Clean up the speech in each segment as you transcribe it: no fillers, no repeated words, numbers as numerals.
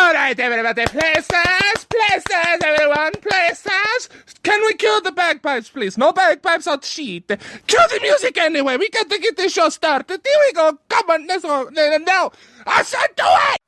All right, everybody, places, everyone, places. Can we cue the bagpipes, please? No bagpipes on sheet. Cue the music anyway. We got to get this show started. Here we go. Come on, let's go. No, I said do it.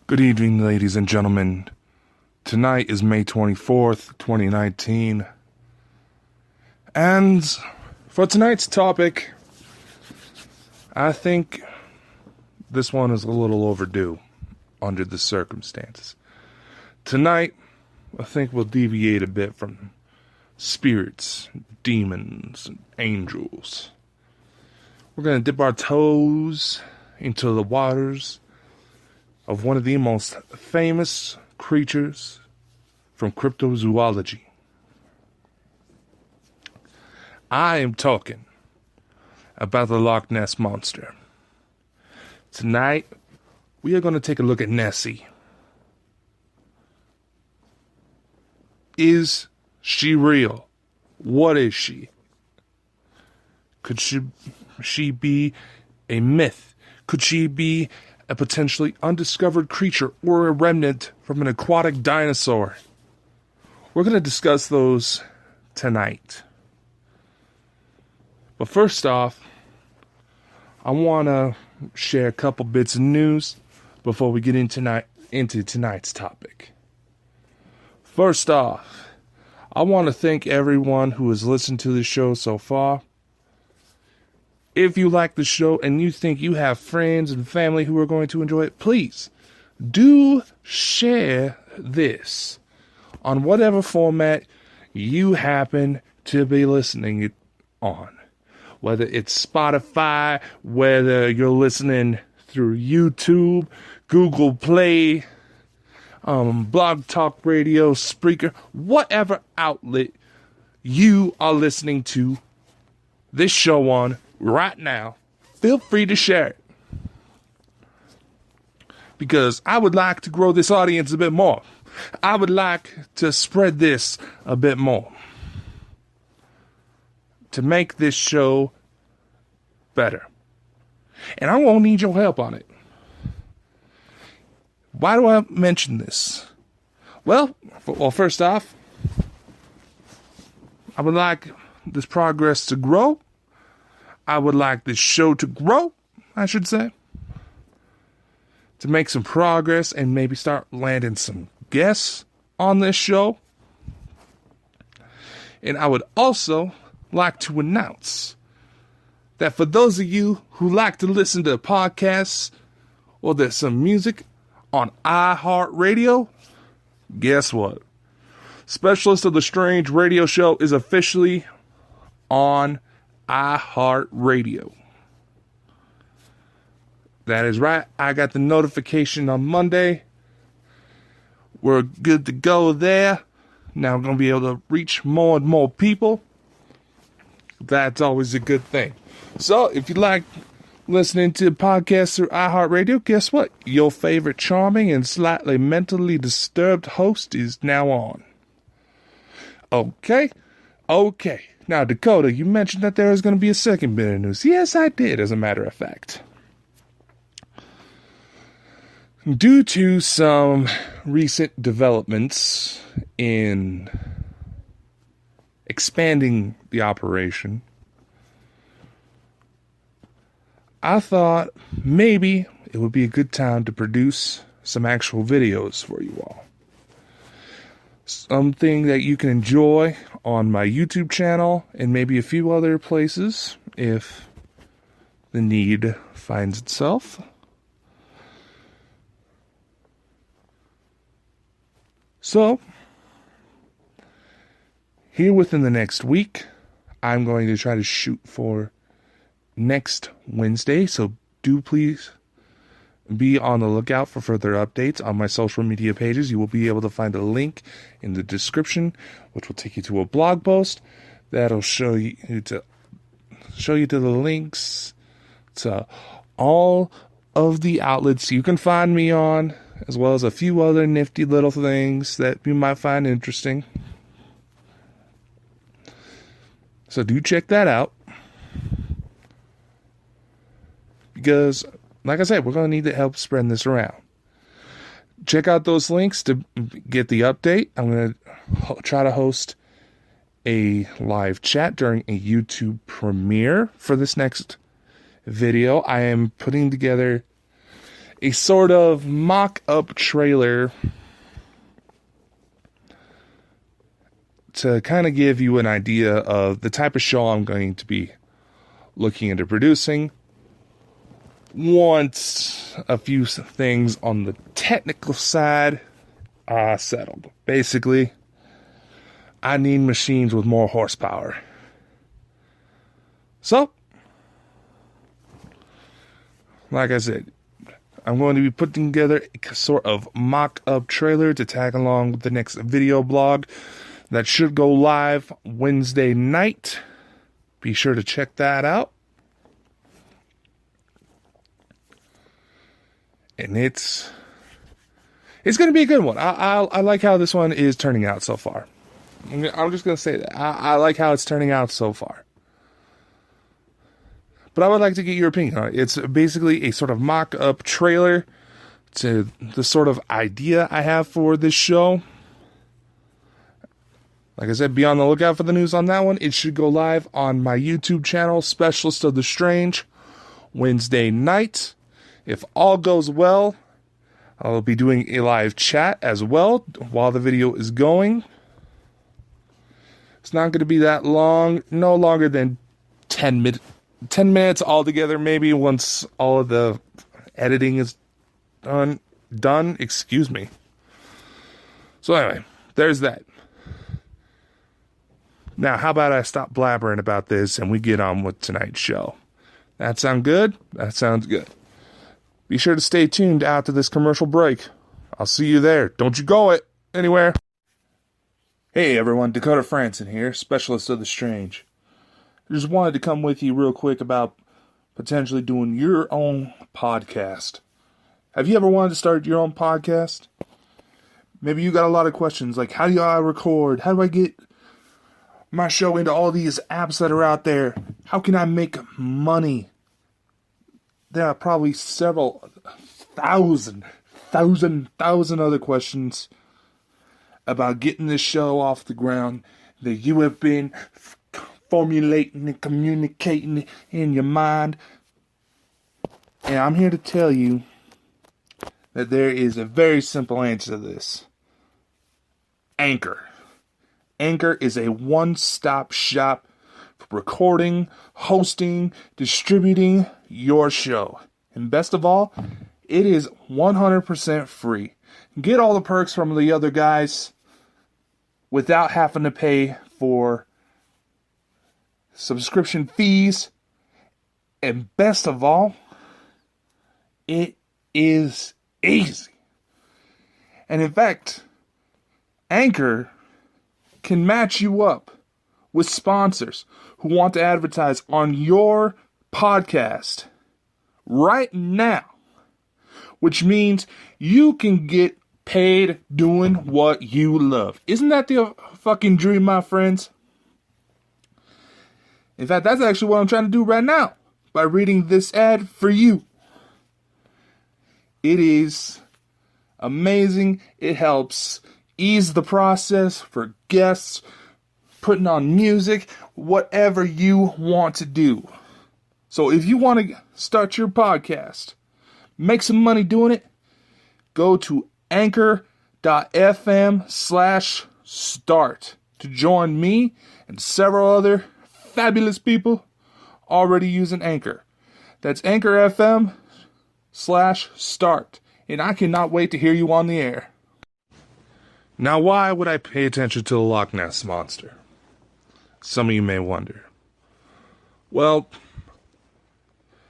Good evening, ladies and gentlemen. Tonight is May 24th, 2019. And for tonight's topic, I think this one is a little overdue under the circumstances. Tonight, I think we'll deviate a bit from spirits, demons, and angels. We're going to dip our toes into the waters of one of the most famous creatures from cryptozoology. I am talking about the Loch Ness Monster. Tonight, we are going to take a look at Nessie. Is she real? What is she? Could she be a myth? Could she be a potentially undiscovered creature or a remnant from an aquatic dinosaur? We're going to discuss those tonight. But first off, I want to share a couple bits of news before we get into tonight's topic. First off, I want to thank everyone who has listened to the show so far. If you like the show and you think you have friends and family who are going to enjoy it, please do share this on whatever format you happen to be listening it on. Whether it's Spotify, whether you're listening through YouTube, Google Play, Blog Talk Radio, Spreaker, whatever outlet you are listening to this show on right now, feel free to share it. Because I would like to grow this audience a bit more. I would like to spread this a bit more. To make this show better. And I'm going to need your help on it. Why do I mention this? Well, first off, I would like this progress to grow. I would like this show to grow, I should say. To make some progress and maybe start landing some guests on this show. And I would also like to announce that for those of you who like to listen to podcasts or there's some music on iHeartRadio, guess what? Specialist of the Strange radio show is officially on iHeartRadio. That is right. I got the notification on Monday. We're good to go there. Now I'm going to be able to reach more and more people. That's always a good thing. So if you like listening to podcasts through iHeartRadio, guess what? Your favorite charming and slightly mentally disturbed host is now on. Okay. Now, Dakota, you mentioned that there was going to be a second bit of news. Yes, I did, as a matter of fact. Due to some recent developments in expanding the operation, I thought maybe it would be a good time to produce some actual videos for you all. Something that you can enjoy on my YouTube channel and maybe a few other places if the need finds itself. So, here within the next week, I'm going to try to shoot for next Wednesday, so do please be on the lookout for further updates on my social media pages. You will be able to find a link in the description, which will take you to a blog post that'll show you to the links to all of the outlets you can find me on, as well as a few other nifty little things that you might find interesting. So do check that out. Because, like I said, we're going to need to help spread this around. Check out those links to get the update. I'm going to try to host a live chat during a YouTube premiere for this next video. I am putting together a sort of mock-up trailer to kind of give you an idea of the type of show I'm going to be looking into producing. Once a few things on the technical side are settled. Basically, I need machines with more horsepower. So, like I said, I'm going to be putting together a sort of mock-up trailer to tag along with the next video blog that should go live Wednesday night. Be sure to check that out. And it's going to be a good one. I like how this one is turning out so far. I'm just going to say that. I like how it's turning out so far. But I would like to get your opinion on it. It's basically a sort of mock-up trailer to the sort of idea I have for this show. Like I said, be on the lookout for the news on that one. It should go live on my YouTube channel, Specialist of the Strange, Wednesday night. If all goes well, I'll be doing a live chat as well while the video is going. It's not going to be that long, no longer than 10 minutes altogether, maybe, once all of the editing is done, excuse me. So anyway, there's that. Now, how about I stop blabbering about this and we get on with tonight's show? That sound good? That sounds good. Be sure to stay tuned after this commercial break. I'll see you there. Don't you go anywhere. Hey everyone, Dakota Frandsen here, specialist of the strange. I just wanted to come with you real quick about potentially doing your own podcast. Have you ever wanted to start your own podcast? Maybe you got a lot of questions like, how do I record? How do I get my show into all these apps that are out there? How can I make money? There are probably several thousand other questions about getting this show off the ground that you have been formulating and communicating in your mind. And I'm here to tell you that there is a very simple answer to this. Anchor. Anchor is a one-stop shop for recording, hosting, distributing your show. And best of all, it is 100% free. Get all the perks from the other guys without having to pay for subscription fees. And best of all, it is easy. And in fact, Anchor can match you up with sponsors who want to advertise on your podcast right now, which means you can get paid doing what you love. Isn't that the fucking dream, my friends? In fact, that's actually what I'm trying to do right now by reading this ad for you. It is amazing. It helps ease the process for guests, putting on music, whatever you want to do. So if you want to start your podcast, make some money doing it, go to anchor.fm/start to join me and several other fabulous people already using Anchor. That's anchor.fm/start. And I cannot wait to hear you on the air. Now, why would I pay attention to the Loch Ness Monster? Some of you may wonder. Well,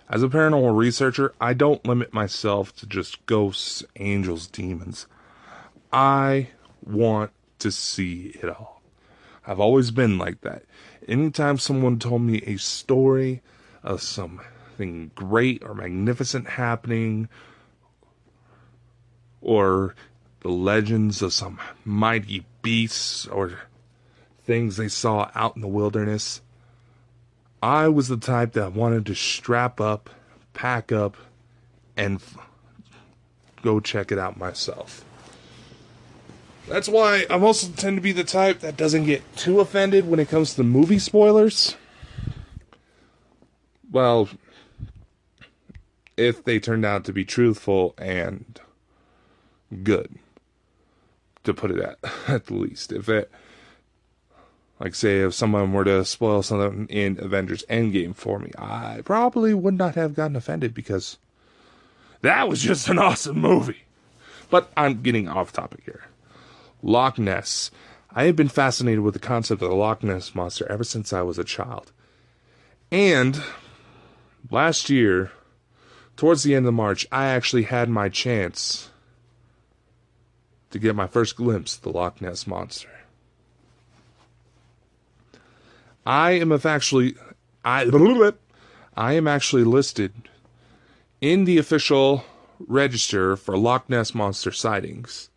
as a paranormal researcher, I don't limit myself to just ghosts, angels, demons. I want to see it all. I've always been like that. Anytime someone told me a story of something great or magnificent happening, or the legends of some mighty beasts or things they saw out in the wilderness, I was the type that wanted to strap up, pack up, and go check it out myself. That's why I also tend to be the type that doesn't get too offended when it comes to movie spoilers. Well, if they turned out to be truthful and good, to put it at the least. If it, like say, if someone were to spoil something in Avengers Endgame for me, I probably would not have gotten offended because that was just an awesome movie. But I'm getting off topic here. Loch Ness. I have been fascinated with the concept of the Loch Ness Monster ever since I was a child. And last year, towards the end of March, I actually had my chance to get my first glimpse of the Loch Ness Monster. I am actually listed in the official register for Loch Ness Monster sightings,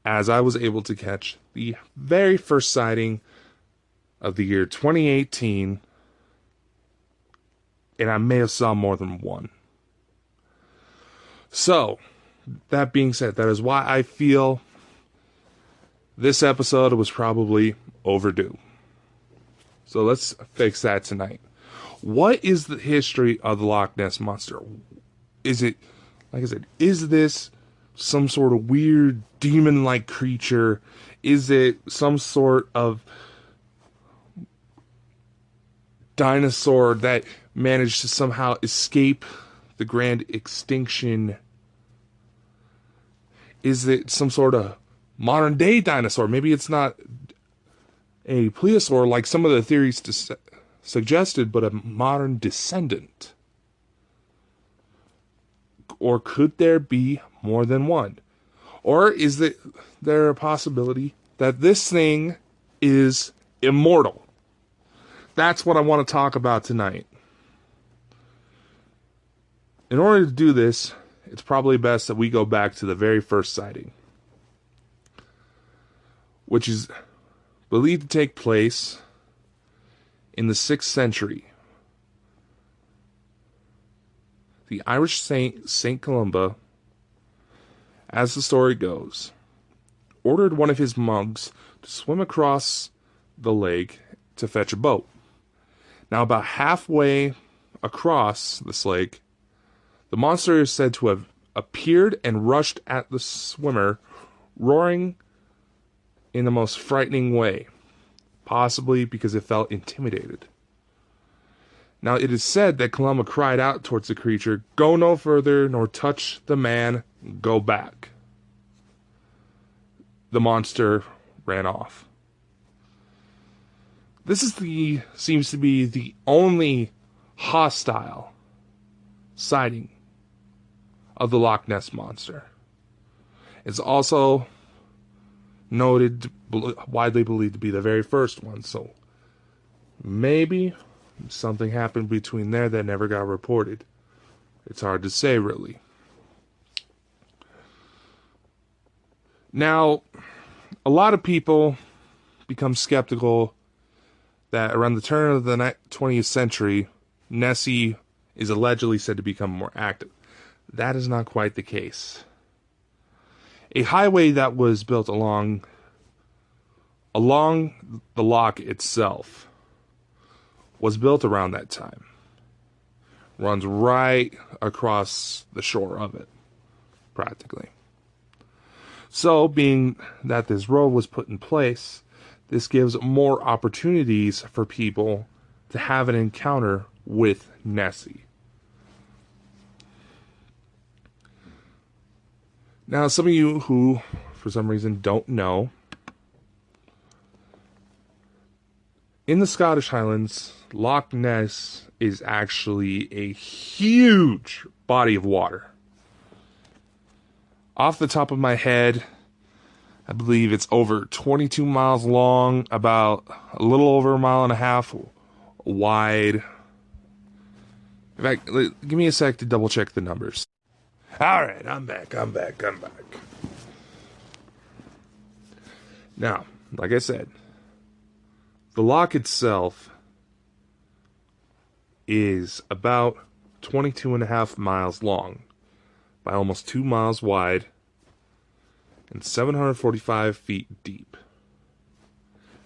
as I was able to catch the very first sighting of the year 2018, and I may have saw more than one. So, that being said, that is why I feel this episode was probably overdue. So let's fix that tonight. What is the history of the Loch Ness Monster? Is it, like I said, is this some sort of weird demon-like creature? Is it some sort of dinosaur that managed to somehow escape the grand extinction? Is it some sort of modern day dinosaur? Maybe it's not a plesiosaur like some of the theories suggested, but a modern descendant. Or could there be more than one? Or is there a possibility that this thing is immortal? That's what I want to talk about tonight. In order to do this, it's probably best that we go back to the very first sighting, which is believed to take place in the 6th century. The Irish saint, St. Columba, as the story goes, ordered one of his monks to swim across the lake to fetch a boat. Now, about halfway across this lake, the monster is said to have appeared and rushed at the swimmer, roaring in the most frightening way, possibly because it felt intimidated. Now, it is said that Columba cried out towards the creature, "Go no further, nor touch the man, go back." The monster ran off. This seems to be the only hostile sighting of the Loch Ness monster. It's also widely believed to be the very first one, so maybe something happened between there that never got reported. It's hard to say, really. Now, a lot of people become skeptical that around the turn of the 20th century, Nessie is allegedly said to become more active. That is not quite the case. A highway that was built along the loch itself was built around that time. Runs right across the shore of it, practically. So, being that this road was put in place, this gives more opportunities for people to have an encounter with Nessie. Now, some of you who, for some reason, don't know, in the Scottish Highlands, Loch Ness is actually a huge body of water. Off the top of my head, I believe it's over 22 miles long, about a little over a mile and a half wide. In fact, give me a sec to double check the numbers. Alright, I'm back. Now, like I said, the loch itself is about 22 and a half miles long by almost 2 miles wide and 745 feet deep.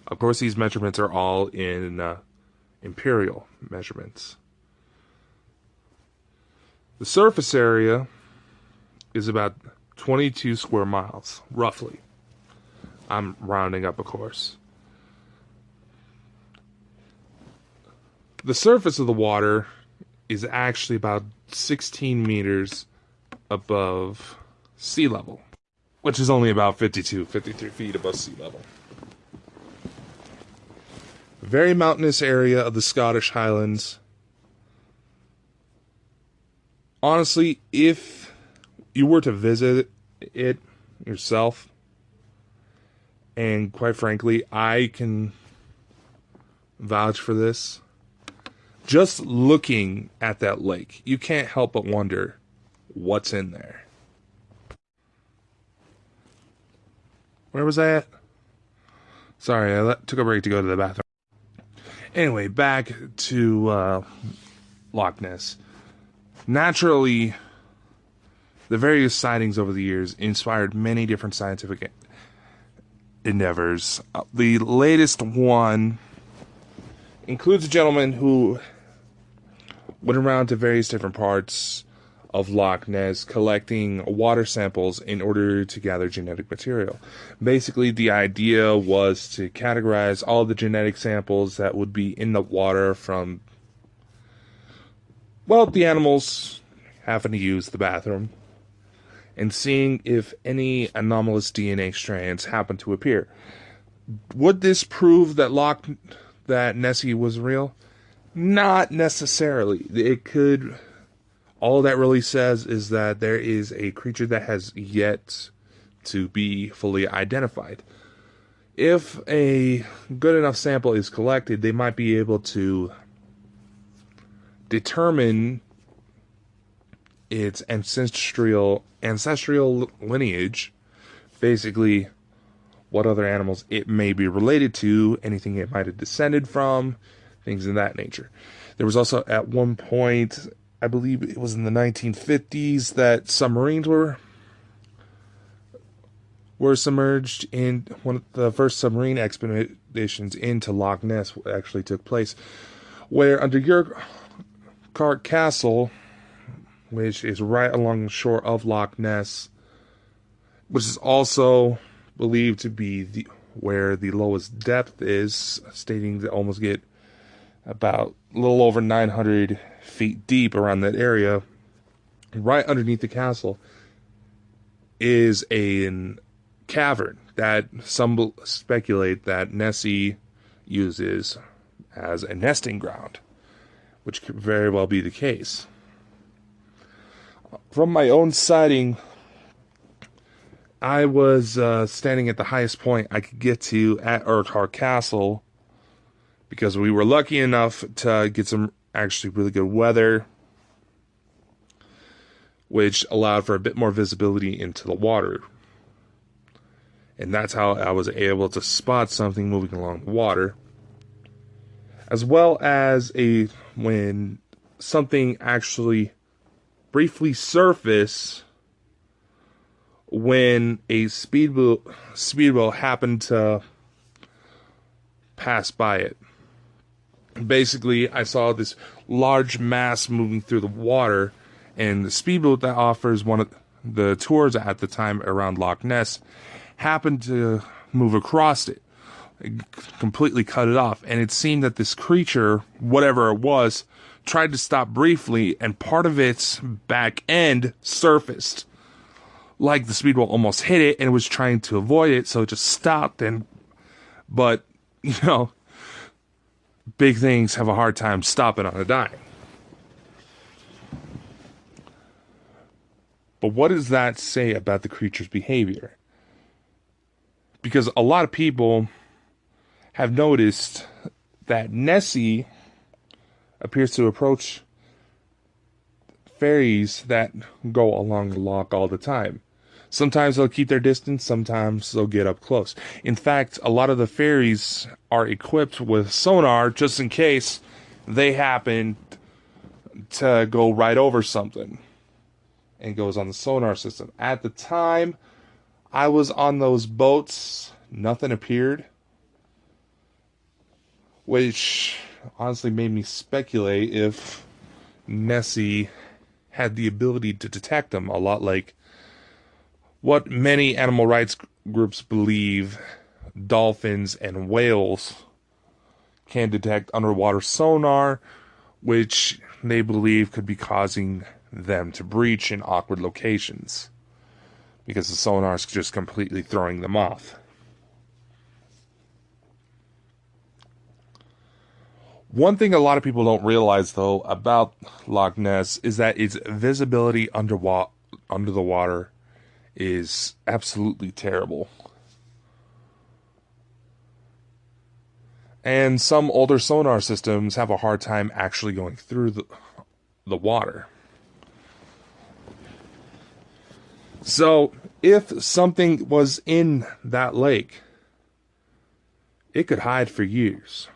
Of course, these measurements are all in imperial measurements. The surface area is about 22 square miles, roughly. I'm rounding up, of course. The surface of the water is actually about 16 meters above sea level, which is only about 53 feet above sea level. A very mountainous area of the Scottish Highlands. Honestly, if you were to visit it yourself, and quite frankly, I can vouch for this, just looking at that lake, you can't help but wonder what's in there. Where was I at? Sorry, I took a break to go to the bathroom. Anyway, back to Loch Ness. Naturally, the various sightings over the years inspired many different scientific endeavors. The latest one includes a gentleman who went around to various different parts of Loch Ness collecting water samples in order to gather genetic material. Basically, the idea was to categorize all the genetic samples that would be in the water from, well, the animals having to use the bathroom, and seeing if any anomalous DNA strands happen to appear. Would this prove that Nessie was real? Not necessarily. It could. All that really says is that there is a creature that has yet to be fully identified. If a good enough sample is collected, they might be able to determine its ancestral lineage, basically what other animals it may be related to, anything it might have descended from, things of that nature. There was also at one point, I believe it was in the 1950s, that submarines were submerged in one of the first submarine expeditions into Loch Ness actually took place, where under Urquhart Castle, which is right along the shore of Loch Ness, which is also believed to be where the lowest depth is, stating to almost get about a little over 900 feet deep around that area. Right underneath the castle is a cavern that some speculate that Nessie uses as a nesting ground, which could very well be the case. From my own sighting, I was standing at the highest point I could get to at Urquhart Castle, because we were lucky enough to get some actually really good weather, which allowed for a bit more visibility into the water. And that's how I was able to spot something moving along the water, as well as when something actually briefly surfaced when a speedboat happened to pass by it. Basically, I saw this large mass moving through the water, and the speedboat that offers one of the tours at the time around Loch Ness happened to move across it, completely cut it off. And it seemed that this creature, whatever it was, tried to stop briefly, and part of its back end surfaced. Like the speedboat almost hit it, and it was trying to avoid it, so it just stopped. But, big things have a hard time stopping on a dime. But what does that say about the creature's behavior? Because a lot of people have noticed that Nessie appears to approach ferries that go along the loch all the time. Sometimes they'll keep their distance, sometimes they'll get up close. In fact, a lot of the ferries are equipped with sonar just in case they happen to go right over something, and goes on the sonar system. At the time I was on those boats, nothing appeared, which honestly made me speculate if Nessie had the ability to detect them, a lot like what many animal rights groups believe dolphins and whales can detect underwater sonar, which they believe could be causing them to breach in awkward locations, because the sonar is just completely throwing them off. One thing a lot of people don't realize, though, about Loch Ness is that its visibility under the water is absolutely terrible. And some older sonar systems have a hard time actually going through the water. So, if something was in that lake, it could hide for years.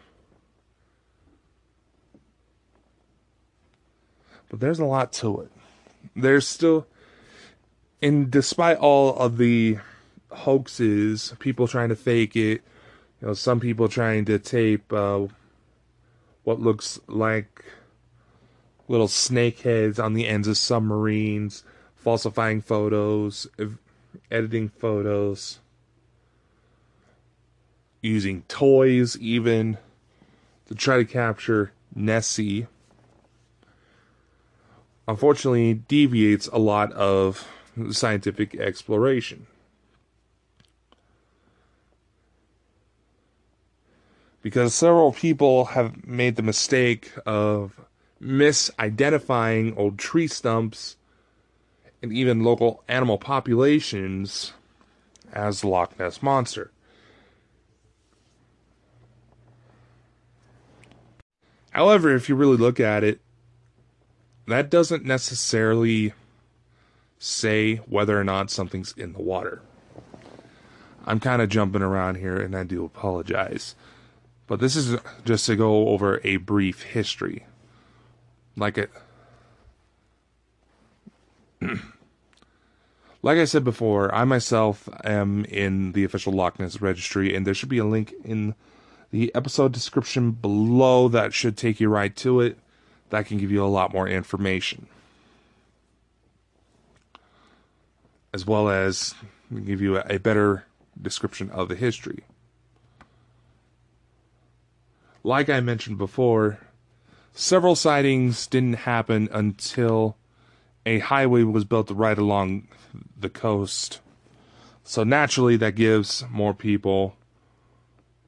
But there's a lot to it. There's still, and despite all of the hoaxes, people trying to fake it, some people trying to tape what looks like little snake heads on the ends of submarines, falsifying photos, editing photos, using toys even to try to capture Nessie. Unfortunately, deviates a lot of scientific exploration. Because several people have made the mistake of misidentifying old tree stumps and even local animal populations as the Loch Ness Monster. However, if you really look at it, that doesn't necessarily say whether or not something's in the water. I'm kind of jumping around here, and I do apologize. But this is just to go over a brief history. Like I said before, I myself am in the official Loch Ness registry, and there should be a link in the episode description below that should take you right to it. That can give you a lot more information. As well as give you a better description of the history. Like I mentioned before, several sightings didn't happen until a highway was built right along the coast. So naturally, that gives more people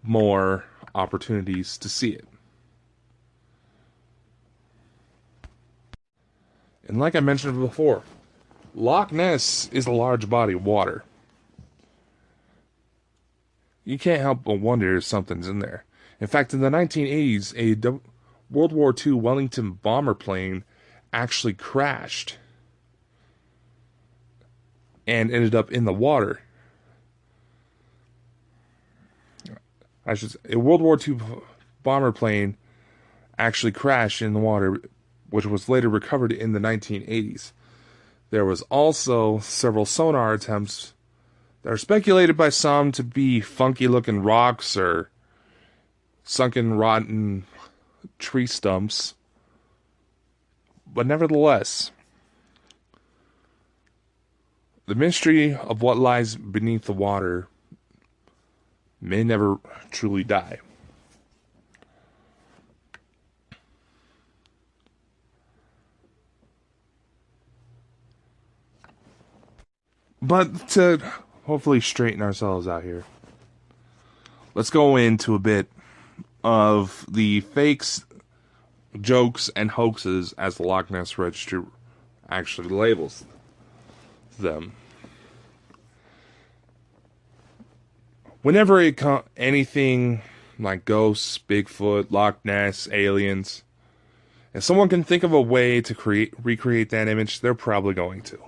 more opportunities to see it. And like I mentioned before, Loch Ness is a large body of water. You can't help but wonder if something's in there. In fact, in the 1980s, a World War II Wellington bomber plane actually crashed and ended up in the water. A World War II bomber plane actually crashed in the water, which was later recovered in the 1980s. There was also several sonar attempts that are speculated by some to be funky-looking rocks or sunken, rotten tree stumps. But nevertheless, the mystery of what lies beneath the water may never truly die. But to hopefully straighten ourselves out here, let's go into a bit of the fakes, jokes, and hoaxes as the Loch Ness Registry actually labels them. Whenever anything like ghosts, Bigfoot, Loch Ness, aliens, if someone can think of a way to recreate that image, they're probably going to.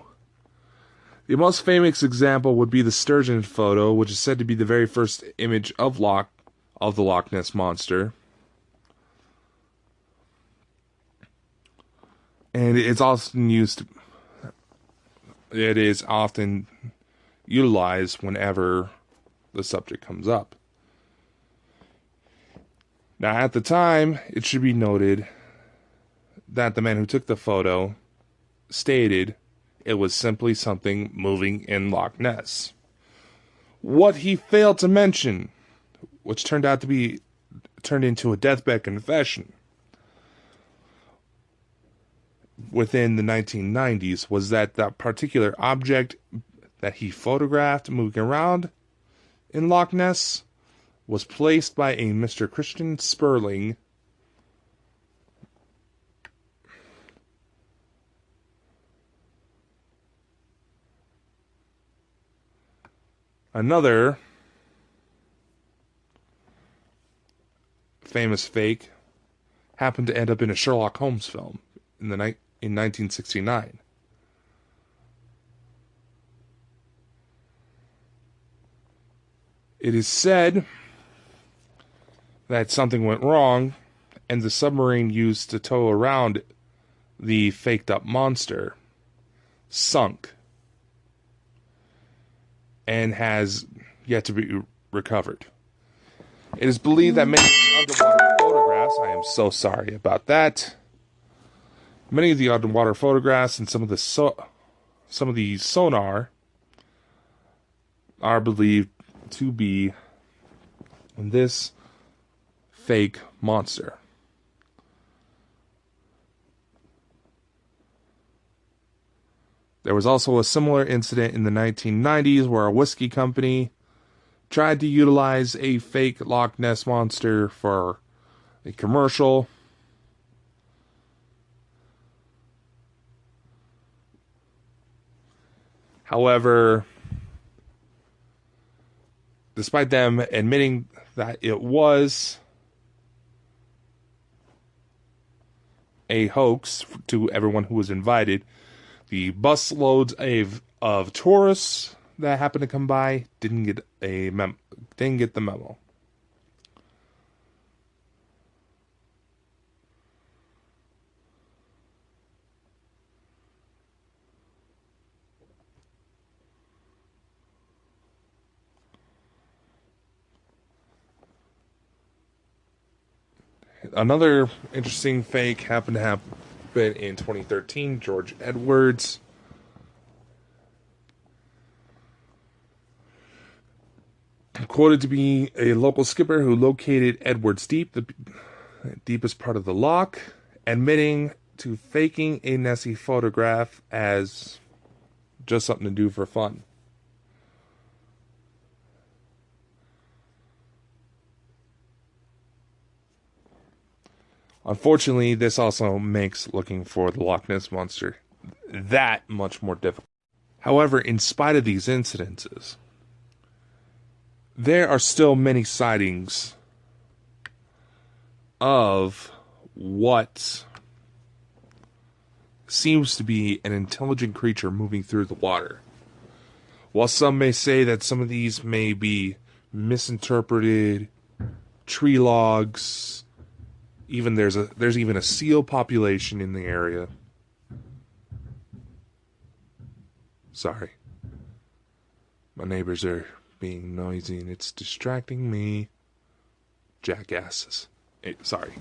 The most famous example would be the Sturgeon Photo, which is said to be the very first image of the Loch Ness Monster. And it is often utilized whenever the subject comes up. Now, at the time, it should be noted that the man who took the photo stated it was simply something moving in Loch Ness. What he failed to mention, which turned into a deathbed confession within the 1990s, was that particular object that he photographed moving around in Loch Ness was placed by a Mr. Christian Sperling, another famous fake happened to end up in a Sherlock Holmes film in 1969. It is said that something went wrong, and the submarine used to tow around the faked-up monster sunk and has yet to be recovered. It is believed that many underwater photographs, I am so sorry about that, Many of the underwater photographs and some of the sonar are believed to be this fake monster. There was also a similar incident in the 1990s where a whiskey company tried to utilize a fake Loch Ness monster for a commercial. However, despite them admitting that it was a hoax to everyone who was invited, the busloads of tourists that happened to come by didn't get the memo. Another interesting fake happened to happen in 2013. George Edwards quoted to be a local skipper who located Edwards Deep, the deepest part of the loch, admitting to faking a Nessie photograph as just something to do for fun. Unfortunately, this also makes looking for the Loch Ness Monster that much more difficult. However, in spite of these incidences, there are still many sightings of what seems to be an intelligent creature moving through the water. While some may say that some of these may be misinterpreted tree logs, even there's even a seal population in the area. Sorry. My neighbors are being noisy and it's distracting me. Jackasses. Sorry.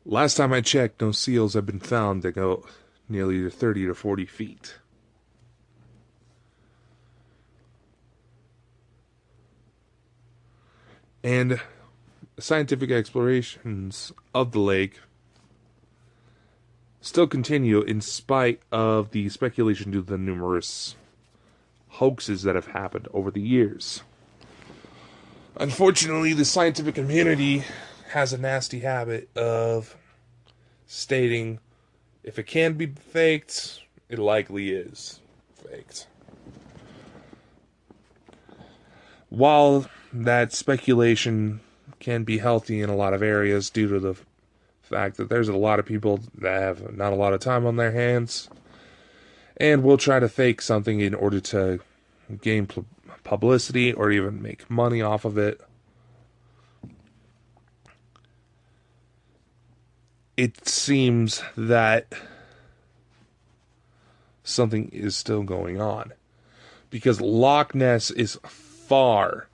Last time I checked, no seals have been found that go nearly 30 to 40 feet. And scientific explorations of the lake still continue in spite of the speculation due to the numerous hoaxes that have happened over the years. Unfortunately, the scientific community has a nasty habit of stating if it can be faked, it likely is faked. While that speculation can be healthy in a lot of areas due to the fact that there's a lot of people that have not a lot of time on their hands and will try to fake something in order to gain publicity or even make money off of it. It seems that something is still going on because Loch Ness is far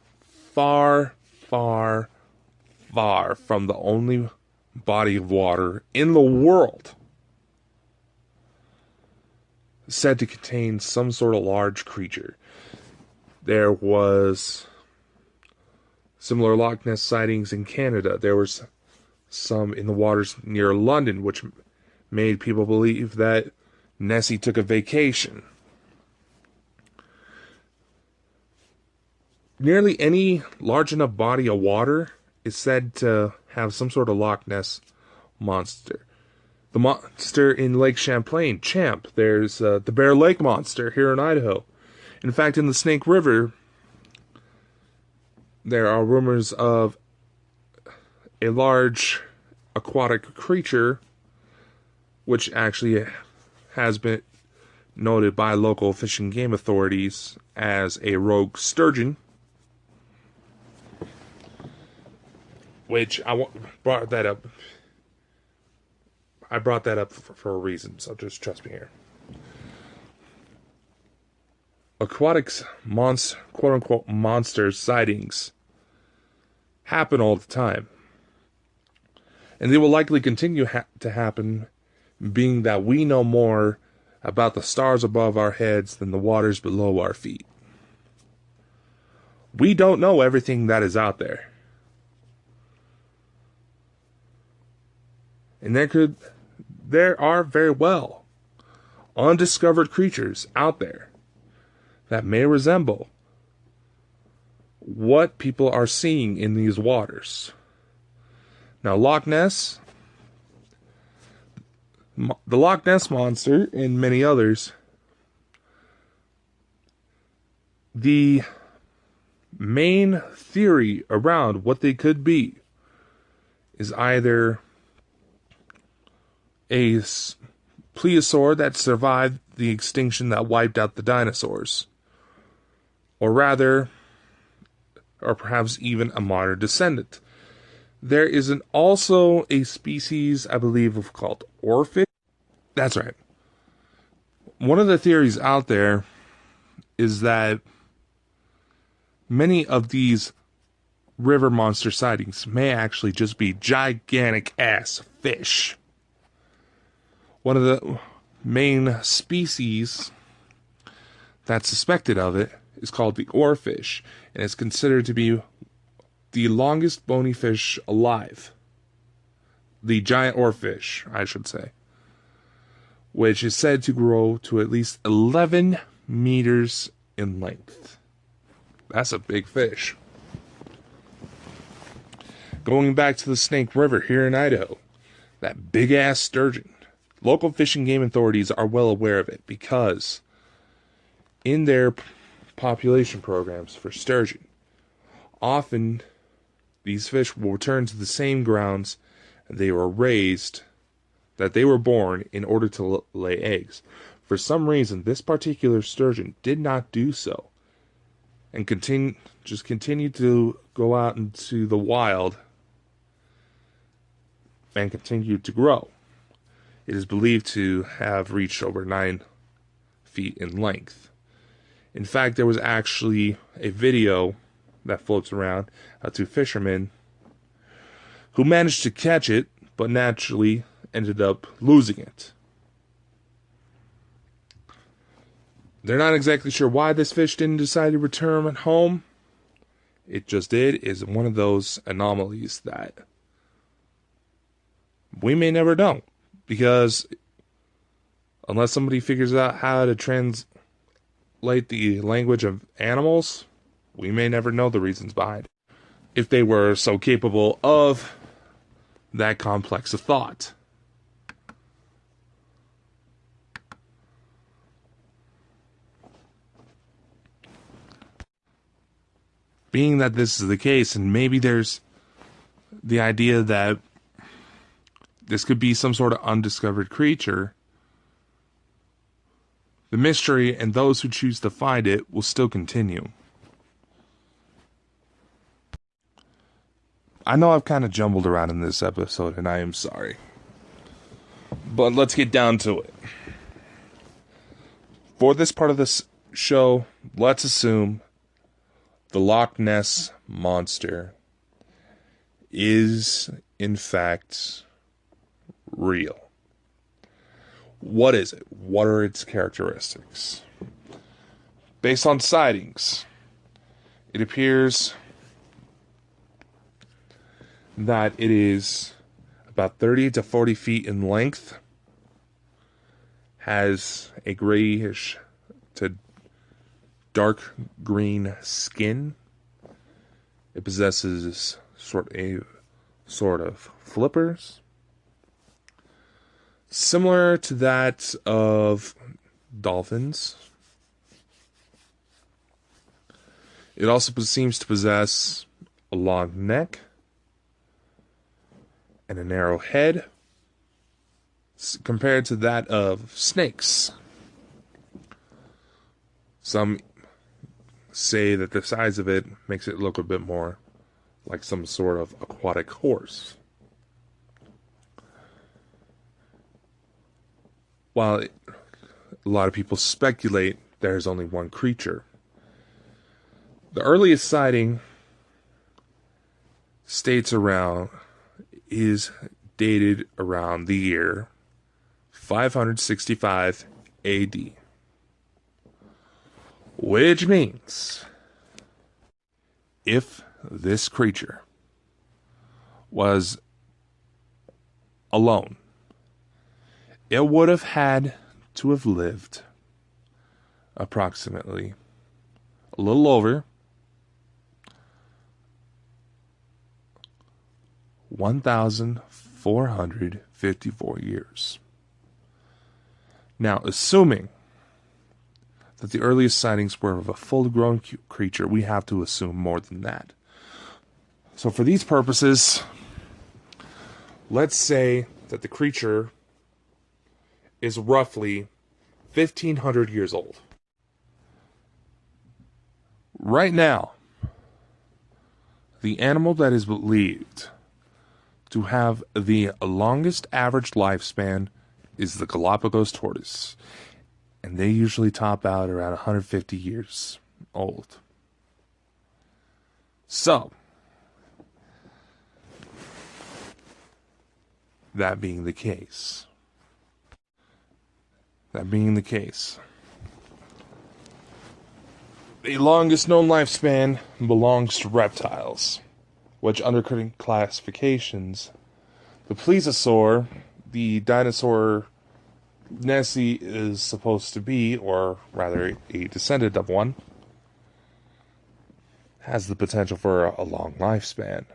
from the only body of water in the world said to contain some sort of large creature. There was similar Loch Ness sightings in Canada. There was some in the waters near London, which made people believe that Nessie took a vacation. Nearly any large enough body of water is said to have some sort of Loch Ness monster. The monster in Lake Champlain, Champ. There's the Bear Lake monster here in Idaho. In fact, in the Snake River, there are rumors of a large aquatic creature, which actually has been noted by local fish and game authorities as a rogue sturgeon. Which brought that up. I brought that up for a reason, so just trust me here. Aquatics, quote-unquote, monster sightings happen all the time. And they will likely continue to happen, being that we know more about the stars above our heads than the waters below our feet. We don't know everything that is out there. And there are very well undiscovered creatures out there that may resemble what people are seeing in these waters. Now, Loch Ness, the Loch Ness Monster, and many others, the main theory around what they could be is either a plesiosaur that survived the extinction that wiped out the dinosaurs, or perhaps even a modern descendant. There is also a species, I believe, called Oarfish. That's right. One of the theories out there is that many of these river monster sightings may actually just be gigantic ass fish. One of the main species that's suspected of it is called the Oarfish, and it's considered to be the longest bony fish alive. The giant oarfish, I should say. Which is said to grow to at least 11 meters in length. That's a big fish. Going back to the Snake River here in Idaho, that big ass sturgeon. Local fish and game authorities are well aware of it because in their population programs for sturgeon, often these fish will return to the same grounds they were raised, that they were born in order to lay eggs. For some reason, this particular sturgeon did not do so, and continued to go out into the wild and continued to grow. It is believed to have reached over 9 feet in length. In fact, there was actually a video that floats around of 2 fishermen who managed to catch it, but naturally ended up losing it. They're not exactly sure why this fish didn't decide to return home. It just did. Is one of those anomalies that we may never know. Because unless somebody figures out how to translate the language of animals, we may never know the reasons behind it. If they were so capable of that complex of thought. Being that this is the case, and maybe there's the idea that this could be some sort of undiscovered creature, the mystery and those who choose to find it will still continue. I know I've kind of jumbled around in this episode, and I am sorry. But let's get down to it. For this part of this show, let's assume the Loch Ness Monster is, in fact, real. What is it? What are its characteristics? Based on sightings, it appears that it is about 30 to 40 feet in length, has a grayish to dark green skin. It possesses sort of flippers, similar to that of dolphins. It also seems to possess a long neck and a narrow head compared to that of snakes. Some say that the size of it makes it look a bit more like some sort of aquatic horse. While a lot of people speculate there's only one creature, the earliest sighting states around is dated around the year 565 AD. Which means, if this creature was alone, it would have had to have lived approximately a little over 1,454 years. Now, assuming that the earliest sightings were of a full-grown creature, we have to assume more than that. So for these purposes, let's say that the creature is roughly 1,500 years old. Right now, the animal that is believed to have the longest average lifespan is the Galapagos tortoise. And they usually top out around 150 years old. So, that being the case, the longest known lifespan belongs to reptiles, which under current classifications, the plesiosaur, the dinosaur Nessie is supposed to be, or rather a descendant of one, has the potential for a long lifespan.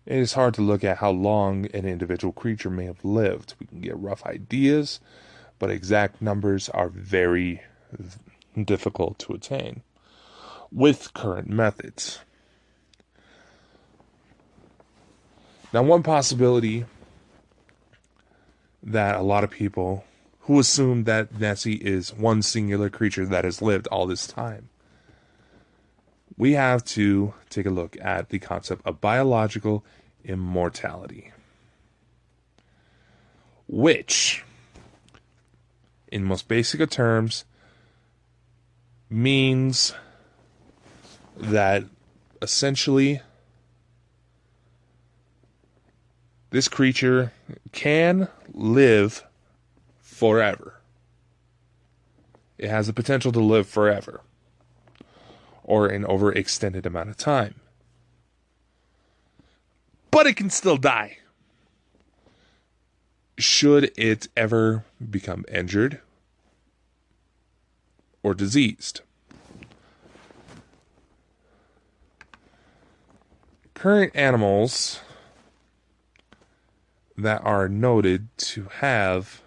It is hard to look at how long an individual creature may have lived. We can get rough ideas, but exact numbers are very difficult to attain with current methods. Now, one possibility that a lot of people who assume that Nessie is one singular creature that has lived all this time, we have to take a look at the concept of biological immortality, which, in most basic of terms, means that essentially this creature can live forever. It has the potential to live forever, or an overextended amount of time. But it can still die should it ever become injured or diseased. Current animals that are noted to have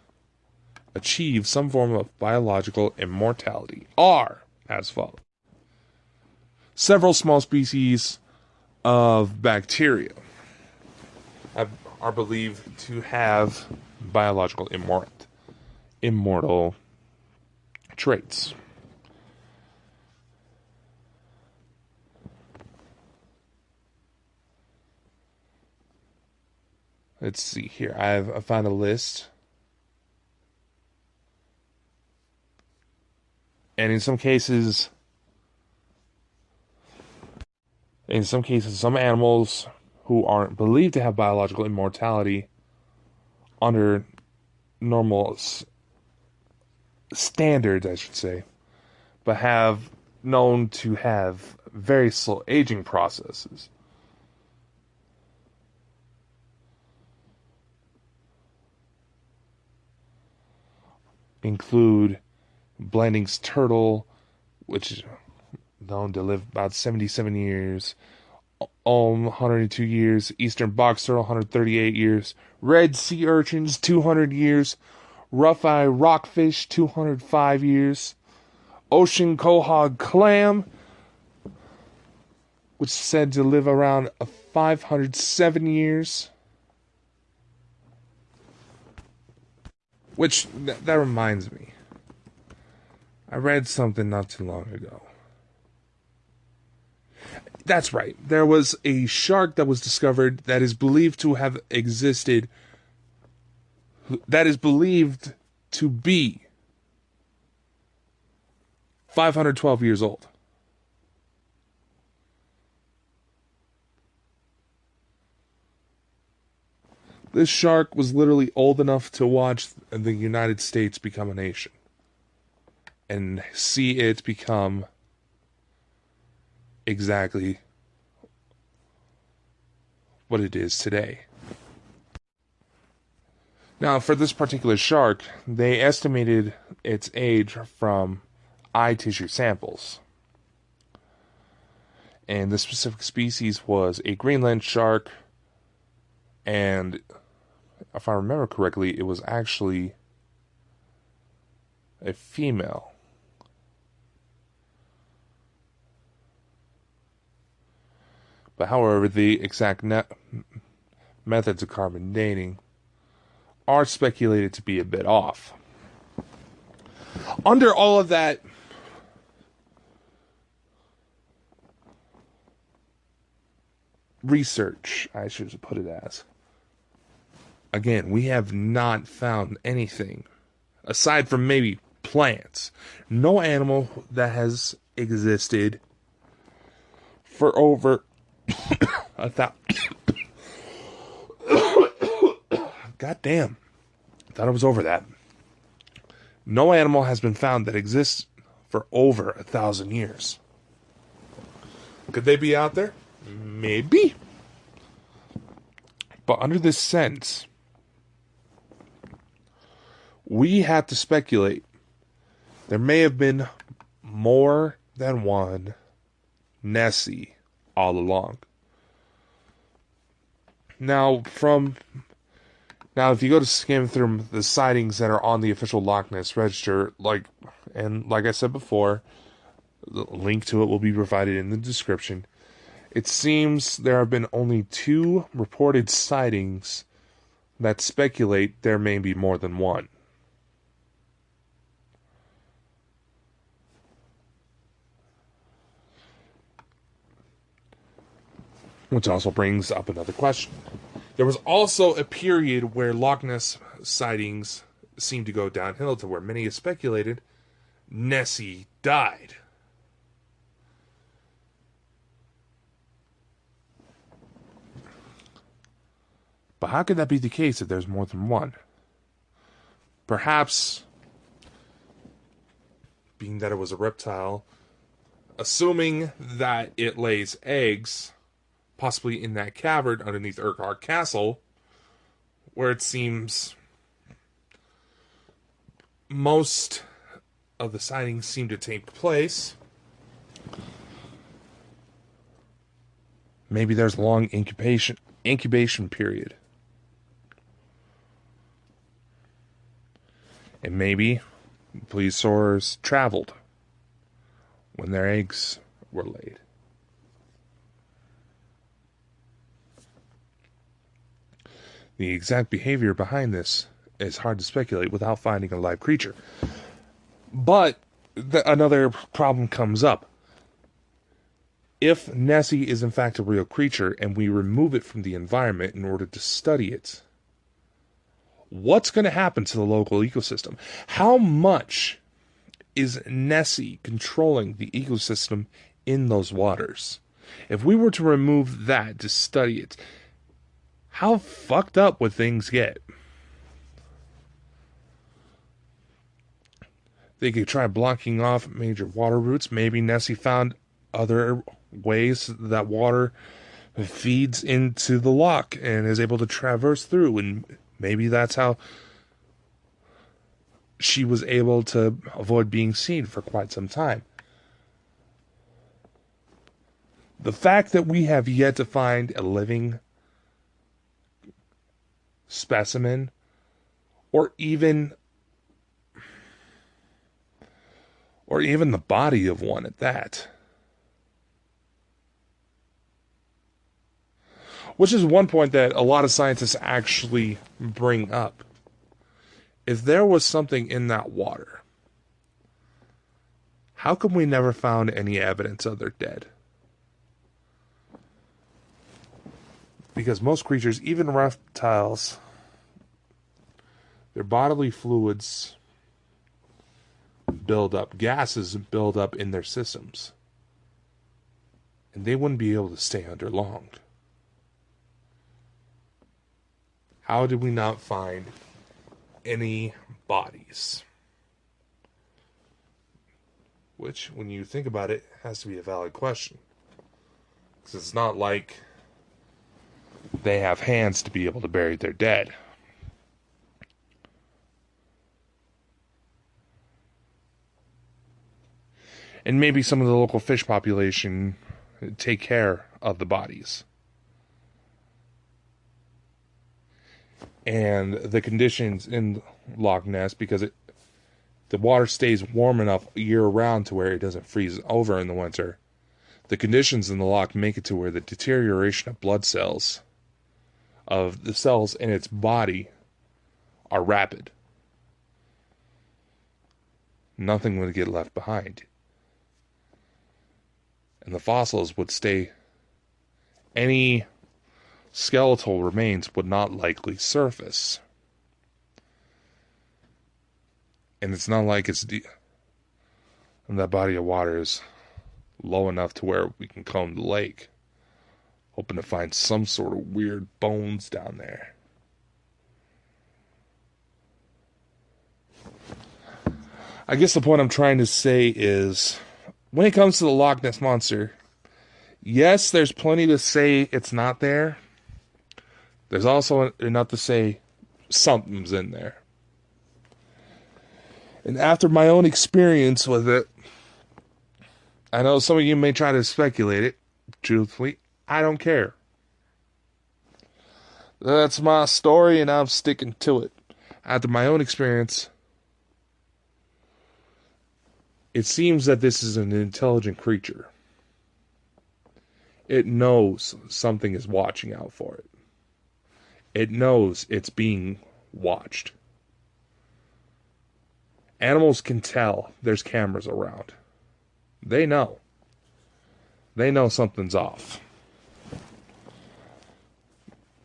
achieved some form of biological immortality are as follows. Several small species of bacteria are believed to have biological immortal traits. Let's see here. I found a list. And in some cases, some animals who aren't believed to have biological immortality under normal standards, I should say, but have known to have very slow aging processes. Include Blanding's turtle, which is known to live about 77 years, 102 years, Eastern box turtle, 138 years, red sea urchins, 200 years, rough-eye rockfish, 205 years, ocean quahog clam, which is said to live around 507 years. Which, that reminds me. I read something not too long ago. That's right. There was a shark that was discovered that is believed to have existed, that is believed to be 512 years old. This shark was literally old enough to watch the United States become a nation and see it become exactly what it is today. Now, for this particular shark, they estimated its age from eye tissue samples. And the specific species was a Greenland shark, and if I remember correctly, it was actually a female. But however, the exact methods of carbon dating are speculated to be a bit off. Under all of that research, I should put it as, again, we have not found anything, aside from maybe plants, no animal that has existed for over a thousand. God damn. Thought I was over that. No animal has been found that exists for over 1,000 years. Could they be out there? Maybe. But under this sense, we have to speculate. There may have been more than one Nessie all along. Now, if you go to skim through the sightings that are on the official Loch Ness register, like I said before, the link to it will be provided in the description. It seems there have been only 2 reported sightings that speculate there may be more than one. Which also brings up another question. There was also a period where Loch Ness sightings seemed to go downhill to where many have speculated Nessie died. But how could that be the case if there's more than one? Perhaps, being that it was a reptile, assuming that it lays eggs, possibly in that cavern underneath Urquhart Castle, where it seems most of the sightings seem to take place. Maybe there's a long incubation period. And maybe plesiosaurs traveled when their eggs were laid. The exact behavior behind this is hard to speculate without finding a live creature. But another problem comes up. If Nessie is in fact a real creature and we remove it from the environment in order to study it, what's going to happen to the local ecosystem? How much is Nessie controlling the ecosystem in those waters? If we were to remove that to study it, how fucked up would things get? They could try blocking off major water routes. Maybe Nessie found other ways that water feeds into the loch and is able to traverse through, and maybe that's how she was able to avoid being seen for quite some time. The fact that we have yet to find a living specimen, or even the body of one at that, which is one point that a lot of scientists actually bring up. If there was something in that water, how come we never found any evidence of their dead? Because most creatures, even reptiles, their bodily fluids build up, gases build up in their systems, and they wouldn't be able to stay under long. How did we not find any bodies? Which, when you think about it, has to be a valid question. Because it's not like they have hands to be able to bury their dead. And maybe some of the local fish population take care of the bodies. And the conditions in Loch Ness, because the water stays warm enough year-round to where it doesn't freeze over in the winter, the conditions in the loch make it to where the deterioration of blood cells, of the cells in its body, are rapid. Nothing would get left behind. And the fossils would stay. Any skeletal remains would not likely surface. And it's not like and that body of water is low enough to where we can comb the lake, hoping to find some sort of weird bones down there. I guess the point I'm trying to say is, when it comes to the Loch Ness Monster, yes, there's plenty to say it's not there. There's also enough to say something's in there. And after my own experience with it, I know some of you may try to speculate it. Truthfully, I don't care. That's my story, and I'm sticking to it. After my own experience, it seems that this is an intelligent creature. It knows something is watching out for it. It knows it's being watched. Animals can tell there's cameras around. They know. They know something's off.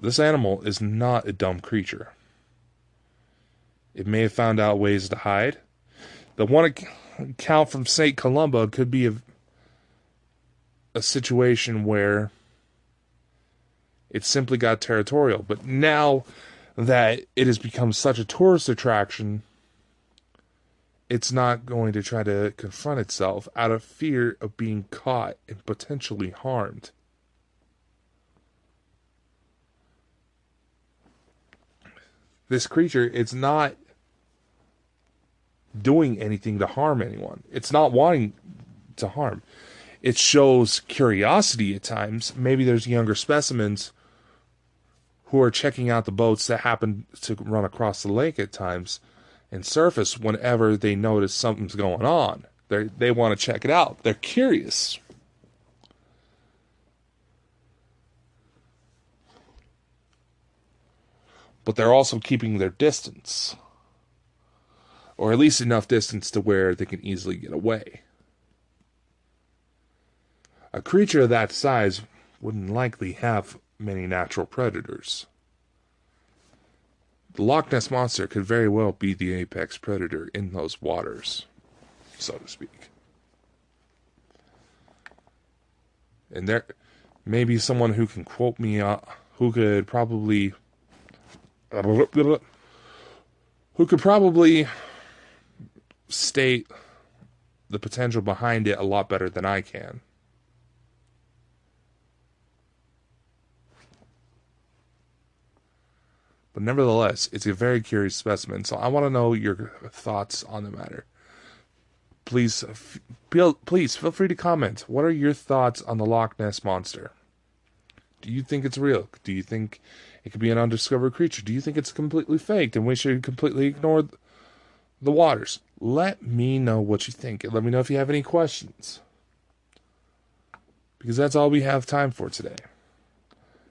This animal is not a dumb creature. It may have found out ways to hide. The one account from St. Columba could be a situation where it simply got territorial. But now that it has become such a tourist attraction, it's not going to try to confront itself out of fear of being caught and potentially harmed. This creature, it's not doing anything to harm anyone. It's not wanting to harm. It shows curiosity at times. Maybe there's younger specimens who are checking out the boats that happen to run across the lake at times and surface whenever they notice something's going on. They want to check it out. They're curious. But they're also keeping their distance. Or at least enough distance to where they can easily get away. A creature of that size wouldn't likely have many natural predators. The Loch Ness Monster could very well be the apex predator in those waters, so to speak. And there may be someone who can quote me, who could probably state the potential behind it a lot better than I can. But nevertheless, it's a very curious specimen, so I want to know your thoughts on the matter. Please feel free to comment. What are your thoughts on the Loch Ness Monster? Do you think it's real? Do you think it could be an undiscovered creature? Do you think it's completely faked and we should completely ignore the waters? Let me know what you think. And let me know if you have any questions. Because that's all we have time for today.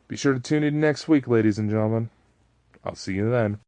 Be sure to tune in next week, ladies and gentlemen. I'll see you then.